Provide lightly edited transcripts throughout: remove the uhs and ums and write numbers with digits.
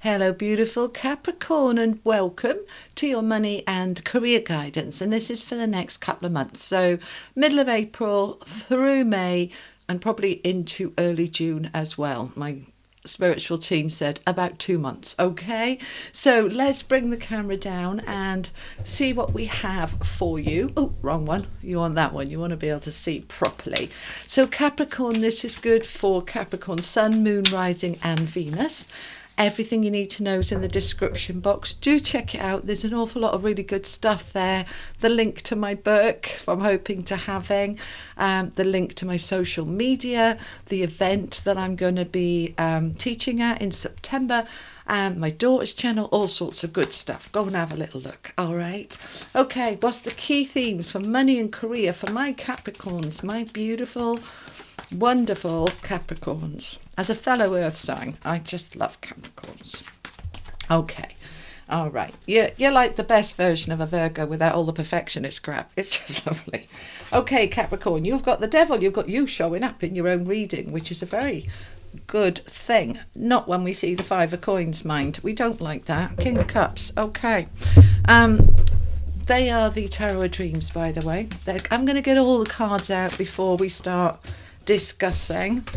Hello, beautiful Capricorn, and welcome to your money and career guidance. And this is for the next couple of months. So, middle of April through May, and probably into early June as well. My spiritual team said about 2 months. Okay, so let's bring the camera down and see what we have for you. Oh, wrong one. You want that one. You want to be able to see properly. So Capricorn, this is good for Capricorn Sun, Moon, Rising and Venus. Everything you need to know is in the description box. Do check it out. There's an awful lot of really good stuff there. The link to my book, I'm hoping to having, the link to my social media, the event that I'm going to be teaching at in September, my daughter's channel, all sorts of good stuff. Go and have a little look. All right. Okay, what's the key themes for money and career for my Capricorns, my beautiful, wonderful Capricorns? As a fellow earth sign, I just love Capricorns. Okay, all right. You're like the best version of a Virgo without all the perfectionist crap. It's just lovely. Okay, Capricorn, you've got the devil. You've got you showing up in your own reading, which is a very good thing. Not when we see the Five of Coins, mind. We don't like that. King of Cups. Okay. They are the Tarot of Dreams, by the way. I'm going to get all the cards out before we start discussing.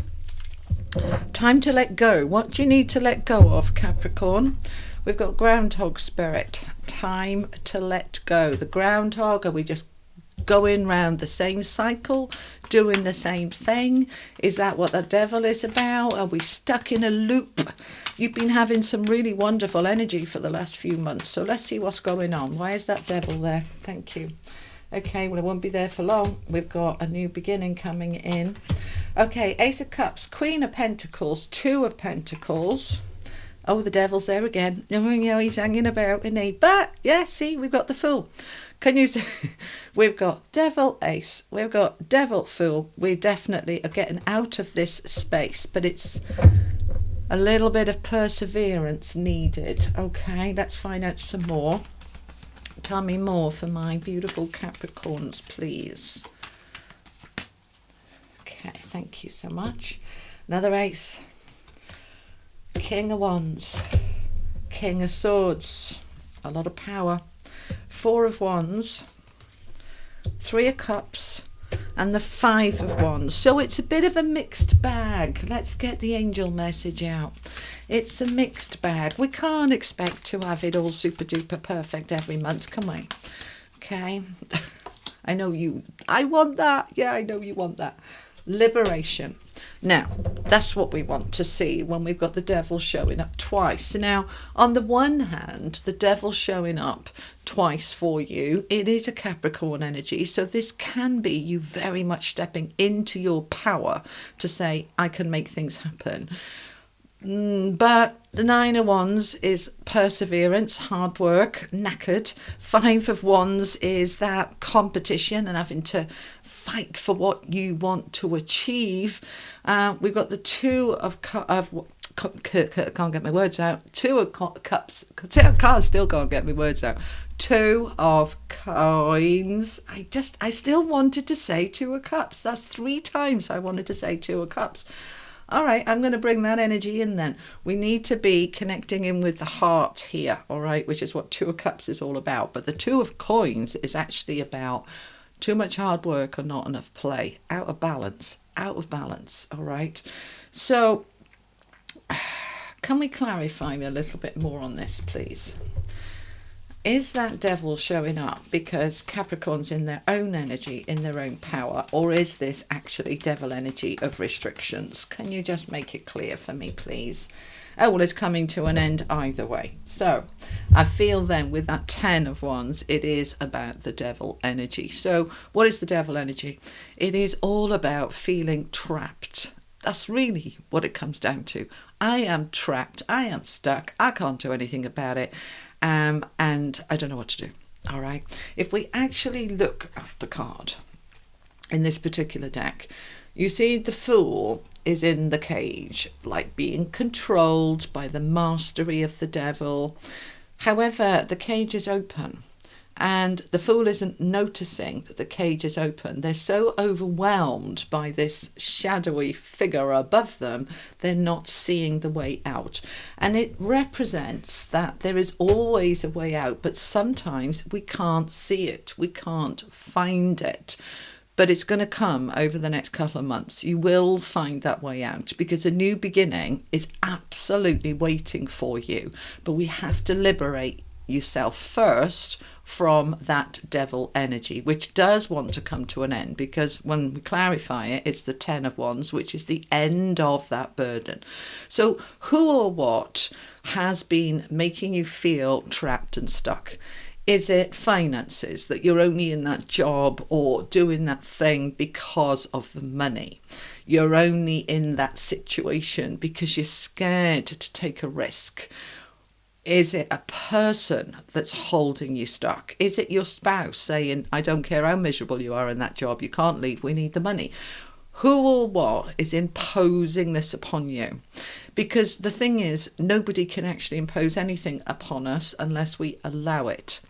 Time to let go. What do you need to let go of, Capricorn? We've got Groundhog Spirit. Time to let go. The groundhog, are we just going round the same cycle, doing the same thing? Is that what the devil is about? Are we stuck in a loop? You've been having some really wonderful energy for the last few months, so let's see what's going on. Why is that devil there? Thank you. Okay, well, it won't be there for long. We've got a new beginning coming in. Okay, Ace of Cups, Queen of Pentacles, Two of Pentacles. Oh, the devil's there again. You know, he's hanging about, isn't he? But, yeah, see, we've got the Fool. Can you see? We've got Devil, Ace. We've got Devil, Fool. We definitely are getting out of this space, but it's a little bit of perseverance needed. Okay, let's find out some more. Tell me more for my beautiful Capricorns, please. Okay, thank you so much. Another ace. King of Wands. King of Swords. A lot of power. Four of Wands. Three of Cups. And the Five of Wands. So it's a bit of a mixed bag. Let's get the angel message out. It's a mixed bag. We can't expect to have it all super duper perfect every month, can we? Okay. I know you. I want that. Yeah, I know you want that. Liberation. Now, that's what we want to see when we've got the devil showing up twice. Now, on the one hand, the devil showing up twice for you, it is a Capricorn energy. So this can be you very much stepping into your power to say, I can make things happen. But the Nine of Wands is perseverance, hard work, knackered. Five of Wands is that competition and having to fight for what you want to achieve. We've got the Two of can't get my words out. Two of Cups. I still can't get my words out. Two of Coins. I still wanted to say Two of Cups. That's 3 times I wanted to say Two of Cups. All right, I'm going to bring that energy in then. We need to be connecting in with the heart here, all right, which is what Two of Cups is all about. But the Two of Coins is actually about too much hard work or not enough play. Out of balance, all right. So can we clarify a little bit more on this, please? Is that devil showing up because Capricorn's in their own energy, in their own power, or is this actually devil energy of restrictions? Can you just make it clear for me, please? Oh, well, it's coming to an end either way. So I feel then with that 10 of Wands, it is about the devil energy. So what is the devil energy? It is all about feeling trapped. That's really what it comes down to. I am trapped. I am stuck. I can't do anything about it. And I don't know what to do. All right. If we actually look at the card in this particular deck, you see the Fool is in the cage, like being controlled by the mastery of the devil. However, the cage is open And the Fool isn't noticing that the cage is open. They're so overwhelmed by this shadowy figure above them, they're not seeing the way out. And it represents that there is always a way out, but sometimes we can't see it. We can't find it. But it's going to come over the next couple of months. You will find that way out, because a new beginning is absolutely waiting for you. But we have to liberate yourself first from that devil energy, which does want to come to an end, because when we clarify it, it's the 10 of Wands, which is the end of that burden. So who or what has been making you feel trapped and stuck? Is it finances, that you're only in that job or doing that thing because of the money? You're only in that situation because you're scared to take a risk. Is it a person that's holding you stuck? Is it your spouse saying, I don't care how miserable you are in that job, you can't leave, we need the money? Who or what is imposing this upon you? Because the thing is, nobody can actually impose anything upon us unless we allow it.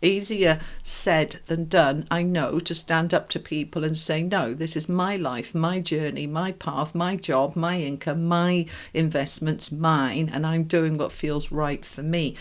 Easier said than done, I know, to stand up to people and say, no, this is my life, my journey, my path, my job, my income, my investments, mine, and I'm doing what feels right for me.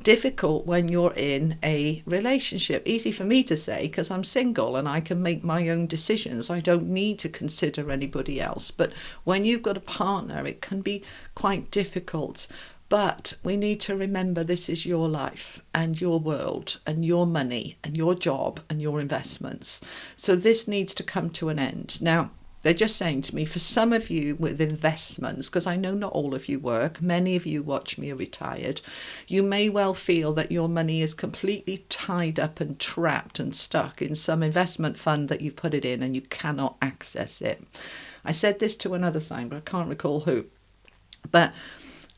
Difficult when you're in a relationship. Easy for me to say because I'm single and I can make my own decisions. I don't need to consider anybody else. But when you've got a partner, it can be quite difficult. But we need to remember this is your life and your world and your money and your job and your investments. So this needs to come to an end. Now, they're just saying to me, for some of you with investments, because I know not all of you work, many of you watch me are retired, you may well feel that your money is completely tied up and trapped and stuck in some investment fund that you've put it in and you cannot access it. I said this to another sign, but I can't recall who. But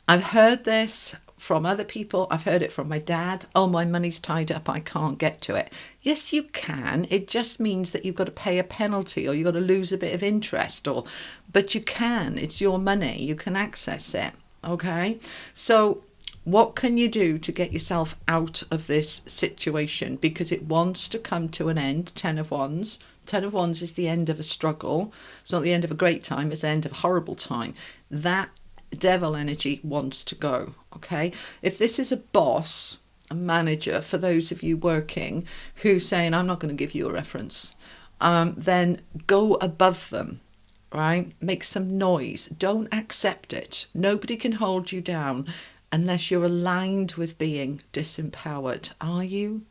I've heard this from other people. I've heard it from my dad. Oh, my money's tied up, I can't get to it. Yes, you can. It just means that you've got to pay a penalty or you've got to lose a bit of interest, but you can. It's your money. You can access it. Okay? So what can you do to get yourself out of this situation? Because it wants to come to an end. 10 of Wands. 10 of Wands is the end of a struggle. It's not the end of a great time. It's the end of a horrible time. That devil energy wants to go. Okay, if this is a boss, a manager, for those of you working who's saying, I'm not going to give you a reference, then go above them, right? Make some noise. Don't accept it. Nobody can hold you down unless you're aligned with being disempowered. Are you?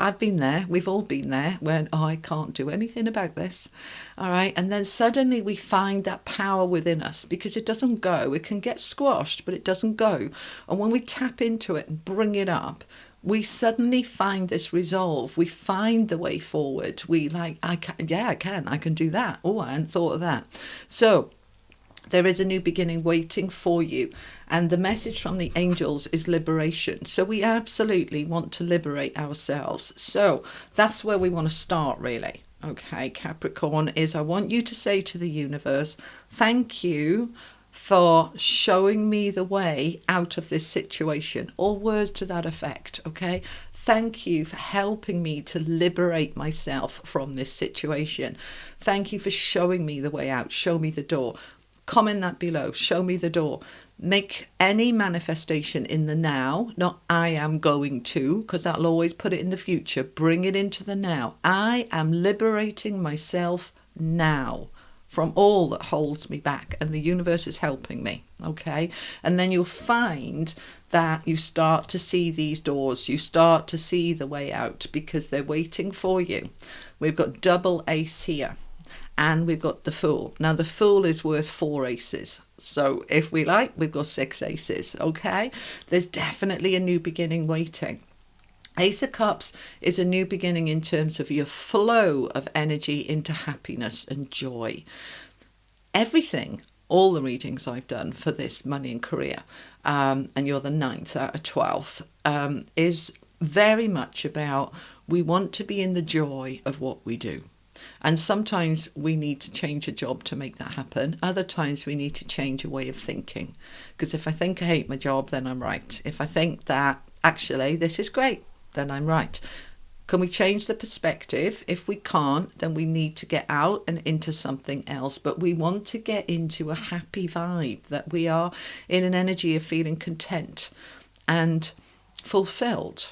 I've been there. We've all been there when, I can't do anything about this. All right. And then suddenly we find that power within us, because it doesn't go. It can get squashed, but it doesn't go. And when we tap into it and bring it up, we suddenly find this resolve. We find the way forward. I can do that. Oh, I hadn't thought of that. So there is a new beginning waiting for you. And the message from the angels is liberation. So we absolutely want to liberate ourselves. So that's where we want to start, really. Okay, Capricorn, I want you to say to the universe, thank you for showing me the way out of this situation, or words to that effect. Okay. Thank you for helping me to liberate myself from this situation. Thank you for showing me the way out. Show me the door. Comment that below. Show me the door. Make any manifestation in the now, not I am going to, because that'll always put it in the future. Bring it into the now. I am liberating myself now from all that holds me back, and the universe is helping me. Okay. And then you'll find that you start to see these doors. You start to see the way out, because they're waiting for you. We've got double ace here. And we've got the Fool. Now, the Fool is worth 4 aces. So if we like, we've got 6 aces, okay? There's definitely a new beginning waiting. Ace of Cups is a new beginning in terms of your flow of energy into happiness and joy. Everything, all the readings I've done for this money and career, and you're the 9th out of 12th, is very much about we want to be in the joy of what we do. And sometimes we need to change a job to make that happen. Other times we need to change a way of thinking. Because if I think I hate my job, then I'm right. If I think that actually this is great, then I'm right. Can we change the perspective? If we can't, then we need to get out and into something else. But we want to get into a happy vibe, that we are in an energy of feeling content and fulfilled.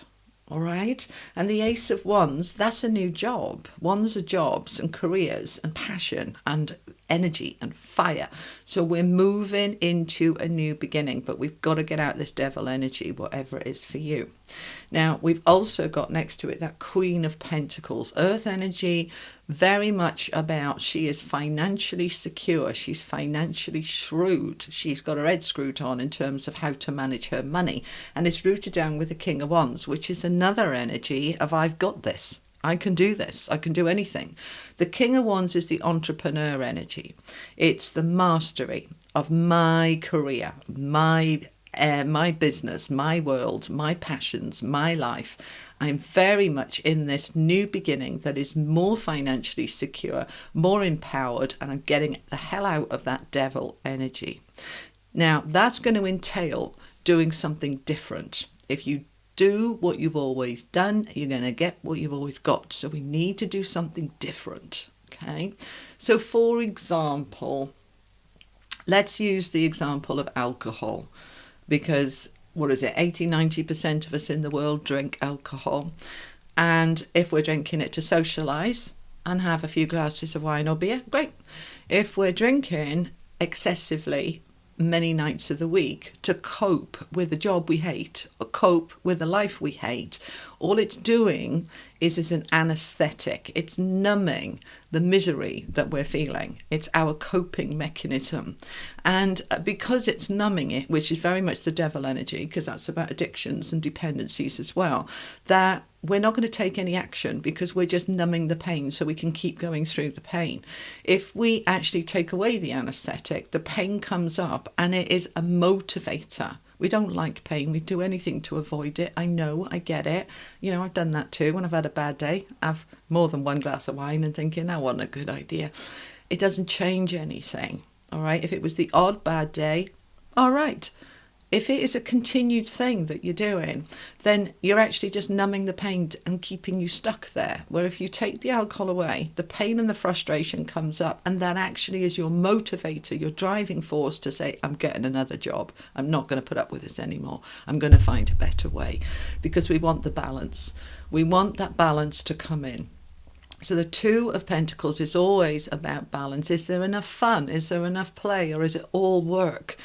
All right. And the Ace of Wands, that's a new job. Wands are jobs and careers and passion and energy and fire. So we're moving into a new beginning, but we've got to get out this devil energy, whatever it is for you. Now, we've also got next to it that Queen of Pentacles, earth energy, very much about she is financially secure. She's financially shrewd. She's got her head screwed on in terms of how to manage her money. And it's rooted down with the King of Wands, which is another energy of I've got this. I can do this. I can do anything. The King of Wands is the entrepreneur energy. It's the mastery of my career, my business, my world, my passions, my life. I'm very much in this new beginning that is more financially secure, more empowered, and I'm getting the hell out of that devil energy. Now, that's going to entail doing something different. If you do what you've always done, you're going to get what you've always got. So we need to do something different. Okay. So for example, let's use the example of alcohol, because what is it? 80-90% of us in the world drink alcohol. And if we're drinking it to socialize and have a few glasses of wine or beer, great. If we're drinking excessively many nights of the week to cope with a job we hate or cope with a life we hate, all it's doing is an anesthetic. It's numbing the misery that we're feeling. It's our coping mechanism. And because it's numbing it, which is very much the devil energy, because that's about addictions and dependencies as well, that we're not going to take any action because we're just numbing the pain so we can keep going through the pain. If we actually take away the anesthetic, the pain comes up and it is a motivator. We don't like pain. We do anything to avoid it. I know, I get it. You know, I've done that too. When I've had a bad day, I've more than one glass of wine and thinking, that wasn't a good idea. It doesn't change anything. All right. If it was the odd bad day, all right. If it is a continued thing that you're doing, then you're actually just numbing the pain and keeping you stuck there. Where if you take the alcohol away, the pain and the frustration comes up, and that actually is your motivator, your driving force to say, I'm getting another job. I'm not going to put up with this anymore. I'm going to find a better way, because we want the balance. We want that balance to come in. So the Two of Pentacles is always about balance. Is there enough fun? Is there enough play? Or is it all work?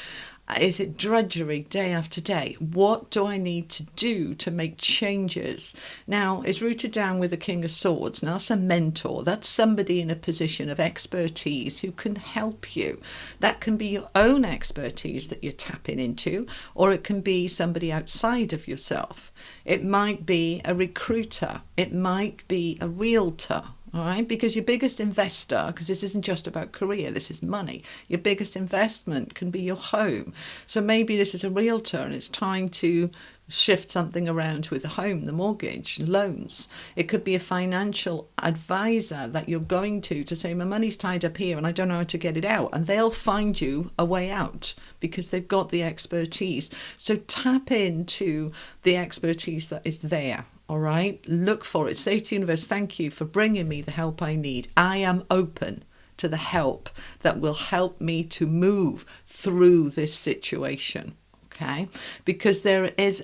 Is it drudgery day after day? What do I need to do to make changes? Now, it's rooted down with the King of Swords. Now, that's a mentor. That's somebody in a position of expertise who can help you. That can be your own expertise that you're tapping into, or it can be somebody outside of yourself. It might be a recruiter. It might be a realtor. All right, because your biggest investor, because this isn't just about career, this is money. Your biggest investment can be your home. So maybe this is a realtor and it's time to shift something around with the home, the mortgage, loans. It could be a financial advisor that you're going to say, my money's tied up here and I don't know how to get it out. And they'll find you a way out because they've got the expertise. So tap into the expertise that is there. All right, look for it. Say to the universe, thank you for bringing me the help I need. I am open to the help that will help me to move through this situation. Okay, because this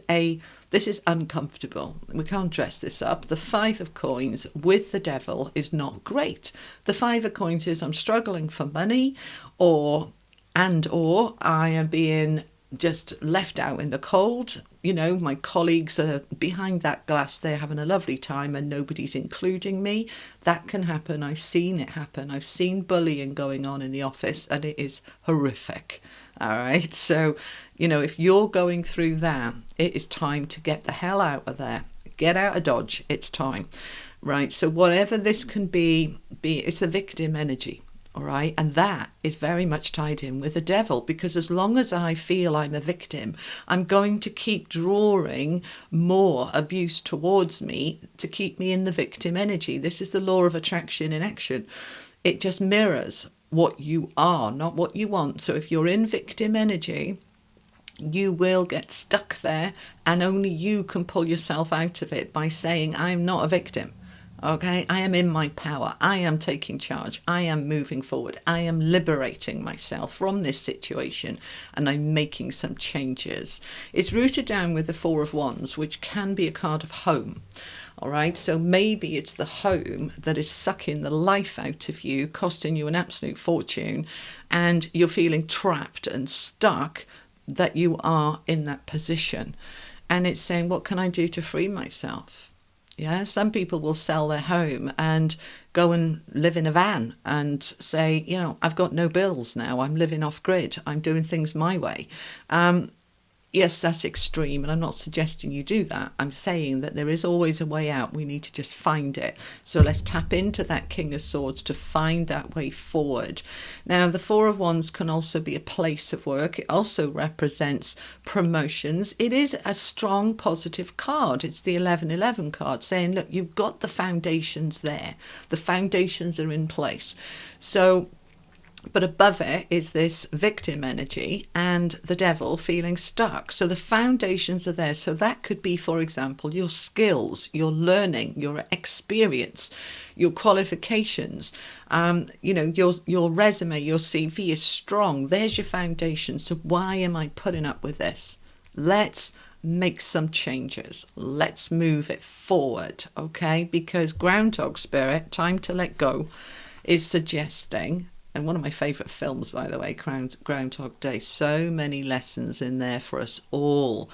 is uncomfortable. We can't dress this up. The Five of Coins with the devil is not great. The Five of Coins is I'm struggling for money, or I am being just left out in the cold. You know, my colleagues are behind that glass, they're having a lovely time and nobody's including me. That can happen. I've seen it happen. I've seen bullying going on in the office and it is horrific. All right. So, you know, if you're going through that, it is time to get the hell out of there. Get out of Dodge. It's time. Right. So whatever this can be it's a victim energy. All right. And that is very much tied in with the devil, because as long as I feel I'm a victim, I'm going to keep drawing more abuse towards me to keep me in the victim energy. This is the law of attraction in action. It just mirrors what you are, not what you want. So if you're in victim energy, You will get stuck there, and only you can pull yourself out of it by saying, I'm not a victim. Okay, I am in my power. I am taking charge. I am moving forward. I am liberating myself from this situation, and I'm making some changes. It's rooted down with the Four of Wands, which can be a card of home. All right, so maybe it's the home that is sucking the life out of you, costing you an absolute fortune, and you're feeling trapped and stuck that you are in that position. And it's saying, what can I do to free myself? Yeah, some people will sell their home and go and live in a van and say, I've got no bills now. I'm living off grid. I'm doing things my way. Yes, that's extreme, and I'm not suggesting you do that. I'm saying that there is always a way out. We need to just find it. So let's tap into that King of Swords to find that way forward. Now, the Four of Wands can also be a place of work. It also represents promotions. It is a strong, positive card. It's the 1111 card saying, look, you've got the foundations there. The foundations are in place. So, but above it is this victim energy and the devil feeling stuck. So the foundations are there. So that could be, for example, your skills, your learning, your experience, your qualifications, your resume, your CV is strong. There's your foundation. So why am I putting up with this? Let's make some changes. Let's move it forward, okay? Because Groundhog Spirit, Time to Let Go, is suggesting, and one of my favourite films, by the way, Groundhog Day, so many lessons in there for us all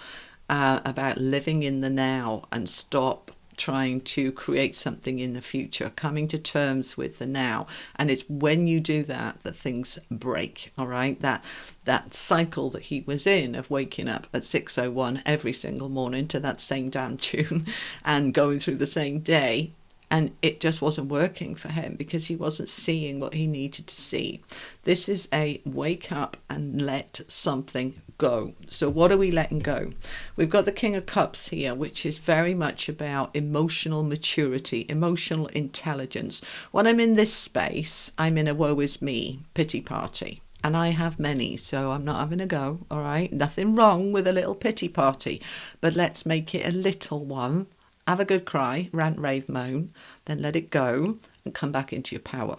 about living in the now and stop trying to create something in the future, coming to terms with the now. And it's when you do that that things break, all right? That cycle that he was in of waking up at 6:01 every single morning to that same damn tune and going through the same day. And it just wasn't working for him because he wasn't seeing what he needed to see. This is a wake up and let something go. So what are we letting go? We've got the King of Cups here, which is very much about emotional maturity, emotional intelligence. When I'm in this space, I'm in a woe is me pity party. And I have many, so I'm not having a go, all right? Nothing wrong with a little pity party, but let's make it a little one. Have a good cry, rant, rave, moan, then let it go and come back into your power,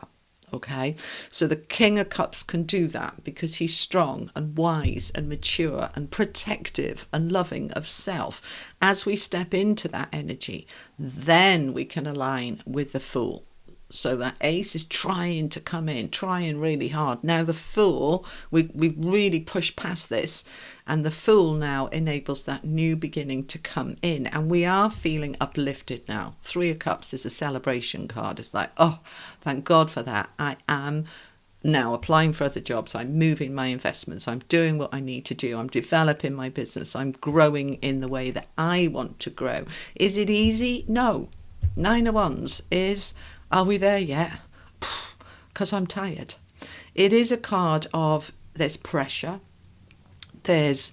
okay? So the King of Cups can do that because he's strong and wise and mature and protective and loving of self. As we step into that energy, then we can align with the Fool. So that Ace is trying to come in, trying really hard. Now the Fool, we've really pushed past this, and the Fool now enables that new beginning to come in, and we are feeling uplifted now. Three of Cups is a celebration card. It's like, oh, thank God for that. I am now applying for other jobs. I'm moving my investments. I'm doing what I need to do. I'm developing my business. I'm growing in the way that I want to grow. Is it easy? No. Nine of Wands is, are we there yet? Because I'm tired. It is a card of there's pressure. It's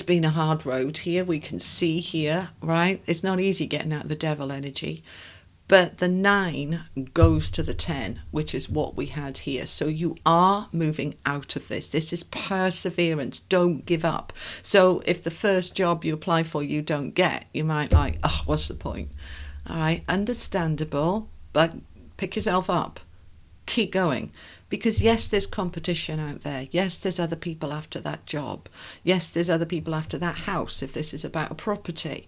been a hard road here. We can see here, right? It's not easy getting out of the devil energy. But the 9 goes to the 10, which is what we had here. So you are moving out of this. This is perseverance. Don't give up. So if the first job you apply for you don't get, you might like, oh, what's the point? All right, understandable, but pick yourself up. Keep going. Because yes, there's competition out there. Yes, there's other people after that job. Yes, there's other people after that house if this is about a property.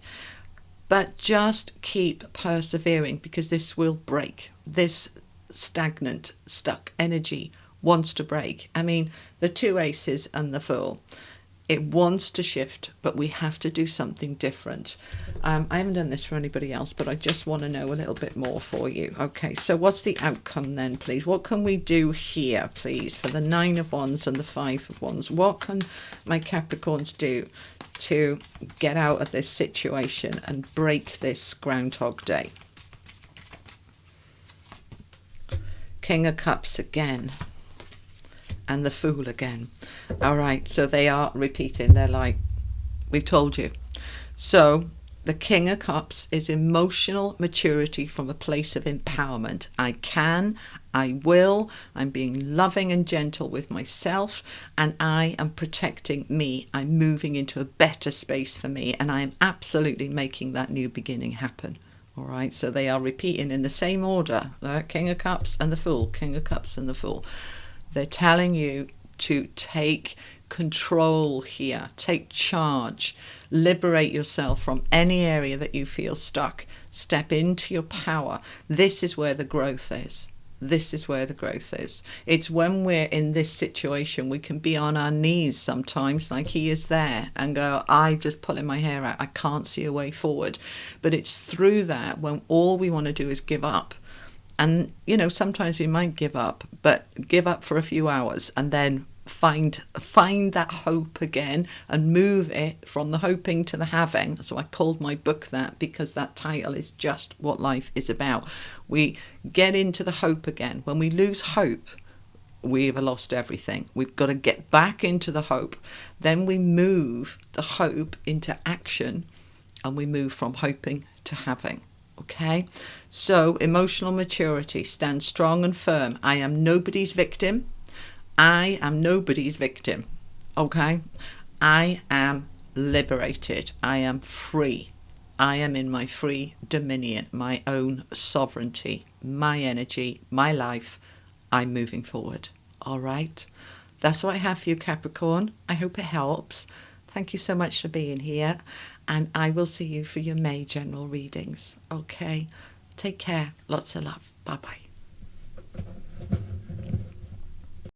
But just keep persevering because this will break. This stagnant, stuck energy wants to break. I mean, the 2 aces and the Fool. It wants to shift, but we have to do something different. I haven't done this for anybody else, but I just want to know a little bit more for you. Okay, so what's the outcome then, please? What can we do here, please, for the 9 of Wands and the 5 of Wands? What can my Capricorns do to get out of this situation and break this Groundhog Day? King of Cups again. And the Fool again. All right, so they are repeating. They're like, we've told you. So the King of Cups is emotional maturity from a place of empowerment. I can, I will. I'm being loving and gentle with myself, and I am protecting me. I'm moving into a better space for me, and I am absolutely making that new beginning happen. All right, so they are repeating in the same order, King of Cups and the Fool, King of Cups and the Fool. They're telling you to take control here, take charge, liberate yourself from any area that you feel stuck, step into your power. This is where the growth is. This is where the growth is. It's when we're in this situation, we can be on our knees sometimes, like he is there, and go, I just pulling my hair out. I can't see a way forward. But it's through that when all we want to do is give up. And, you know, sometimes we might give up, but give up for a few hours and then find that hope again and move it from the hoping to the having. So I called my book that, because that title is just what life is about. We get into the hope again. When we lose hope, we've lost everything. We've got to get back into the hope. Then we move the hope into action, and we move from hoping to having. Okay, so emotional maturity, stand strong and firm. I am nobody's victim. I am nobody's victim. Okay, I am liberated. I am free. I am in my free dominion, my own sovereignty, my energy, my life. I'm moving forward. All right, that's what I have for you, Capricorn. I hope it helps. Thank you so much for being here, and I will see you for your May general readings. Okay, take care. Lots of love. Bye-bye.